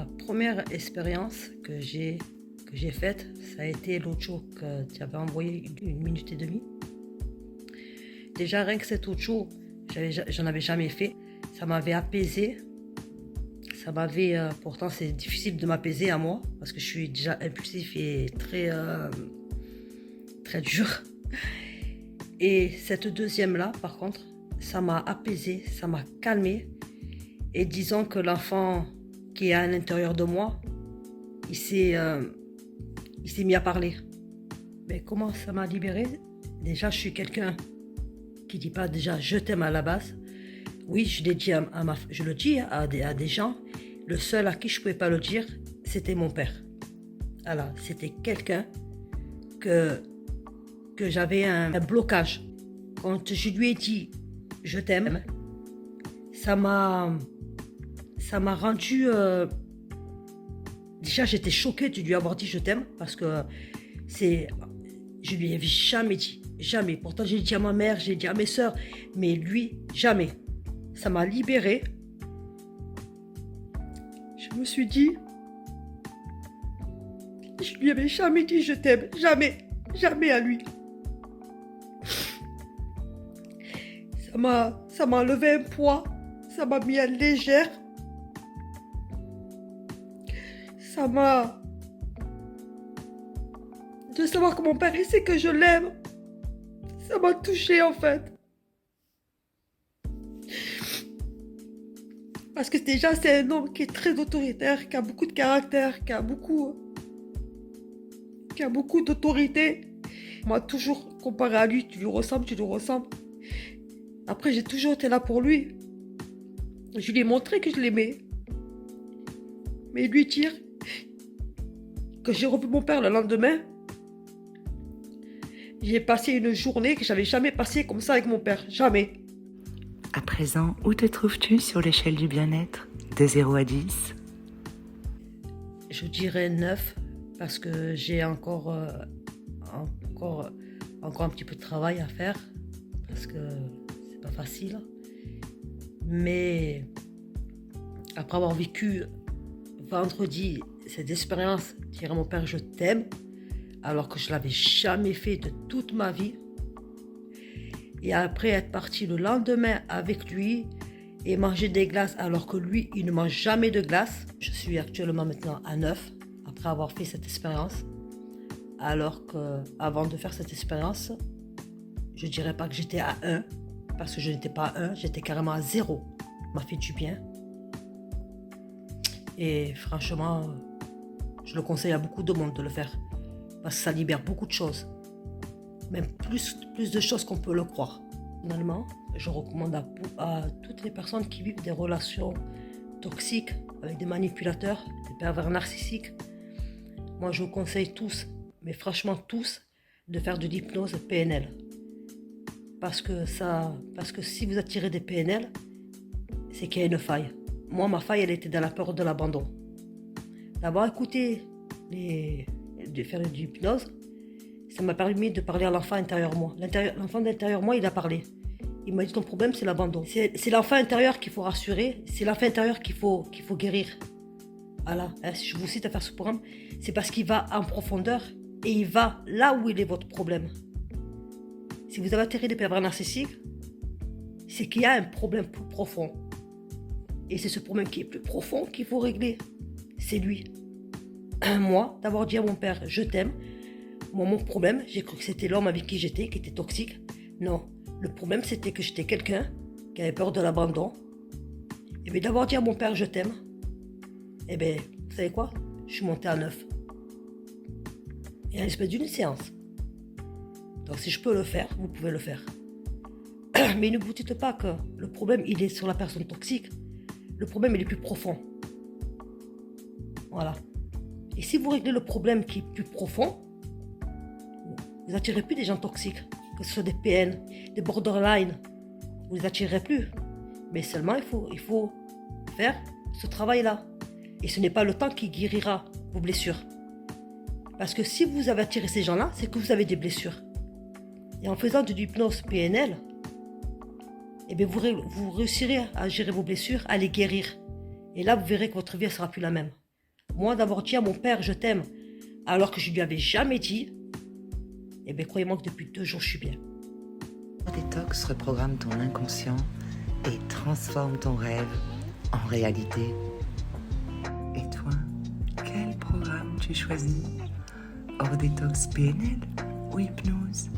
La première expérience que j'ai faite, ça a été l'autre jour que tu avais envoyé une minute et demie. Déjà, rien que cet autre jour, j'en avais jamais fait. Ça m'avait apaisé. Ça m'avait. Pourtant, c'est difficile de m'apaiser à moi parce que je suis déjà impulsif et très dur. Et cette deuxième-là, par contre, ça m'a apaisé, ça m'a calmé. Et disons que l'enfant qui est à l'intérieur de moi, il s'est mis à parler. Mais comment ça m'a libéré? Déjà, je suis quelqu'un qui dit pas déjà je t'aime à la base. Oui, je l'ai dit je le dis à des gens. Le seul à qui je pouvais pas le dire, c'était mon père. Voilà, c'était quelqu'un que j'avais un blocage. Quand je lui ai dit je t'aime, ça m'a rendu. Déjà, j'étais choquée de lui avoir dit je t'aime parce que je lui avais jamais dit, jamais. Pourtant, j'ai dit à ma mère, j'ai dit à mes soeurs, mais lui, jamais. Ça m'a libérée. Je me suis dit, je lui avais jamais dit je t'aime, jamais, jamais à lui. Ça m'a enlevé un poids, ça m'a mis à légère. Ça m'a... De savoir que mon père, il sait que je l'aime. Ça m'a touchée en fait. Parce que déjà, c'est un homme qui est très autoritaire, qui a beaucoup de caractère, qui a beaucoup d'autorité. On m'a toujours comparé à lui, tu lui ressembles. Après, j'ai toujours été là pour lui. Je lui ai montré que je l'aimais. Mais lui dire que j'ai revu mon père le lendemain, j'ai passé une journée que j'avais jamais passée comme ça avec mon père. Jamais. À présent, où te trouves-tu sur l'échelle du bien-être de 0 à 10? Je dirais 9 parce que j'ai encore un petit peu de travail à faire parce que c'est pas facile. Mais après avoir vécu vendredi cette expérience, dire à mon père je t'aime, alors que je l'avais jamais fait de toute ma vie. Et après être parti le lendemain avec lui et manger des glaces alors que lui, il ne mange jamais de glace. Je suis actuellement maintenant à 9 après avoir fait cette expérience. Alors qu'avant de faire cette expérience, je dirais pas que j'étais à 1 parce que je n'étais pas à 1, j'étais carrément à 0. Ça m'a fait du bien. Et franchement, je le conseille à beaucoup de monde de le faire parce que ça libère beaucoup de choses. Même plus de choses qu'on peut le croire. Finalement, je recommande à toutes les personnes qui vivent des relations toxiques avec des manipulateurs, des pervers narcissiques. Moi, je vous conseille tous, mais franchement tous, de faire de l'hypnose PNL. Parce que si vous attirez des PNL, c'est qu'il y a une faille. Moi, ma faille, elle était dans la peur de l'abandon. D'avoir écouté de faire de l'hypnose, ça m'a permis de parler à l'enfant intérieur moi. L'enfant intérieur moi, il a parlé. Il m'a dit ton problème, c'est l'abandon. C'est l'enfant intérieur qu'il faut rassurer. C'est l'enfant intérieur qu'il faut guérir. Voilà. Si je vous cite à faire ce programme, c'est parce qu'il va en profondeur et il va là où il est votre problème. Si vous avez atterri des pervers narcissiques, c'est qu'il y a un problème plus profond. Et c'est ce problème qui est plus profond qu'il faut régler. C'est lui. Moi, d'avoir dit à mon père, je t'aime. Moi, mon problème, j'ai cru que c'était l'homme avec qui j'étais, qui était toxique. Non, le problème, c'était que j'étais quelqu'un qui avait peur de l'abandon. Et bien, d'avoir dit à mon père, je t'aime, eh bien, vous savez quoi? Je suis montée à 9. Et à l'espèce d'une séance. Donc, si je peux le faire, vous pouvez le faire. Mais ne vous dites pas que le problème, il est sur la personne toxique. Le problème, il est plus profond. Voilà. Et si vous réglez le problème qui est plus profond, vous n'attirez plus des gens toxiques, que ce soit des PN, des borderline. Vous ne les attirerez plus. Mais seulement, il faut faire ce travail-là. Et ce n'est pas le temps qui guérira vos blessures. Parce que si vous avez attiré ces gens-là, c'est que vous avez des blessures. Et en faisant de l'hypnose PNL, eh bien vous réussirez à gérer vos blessures, à les guérir. Et là, vous verrez que votre vie ne sera plus la même. Moi, d'avoir dit à mon père, je t'aime, alors que je lui avais jamais dit, eh bien, croyez-moi que depuis 2 jours, je suis bien. Détox reprogramme ton inconscient et transforme ton rêve en réalité. Et toi, quel programme tu choisis? Hors détox PNL ou hypnose?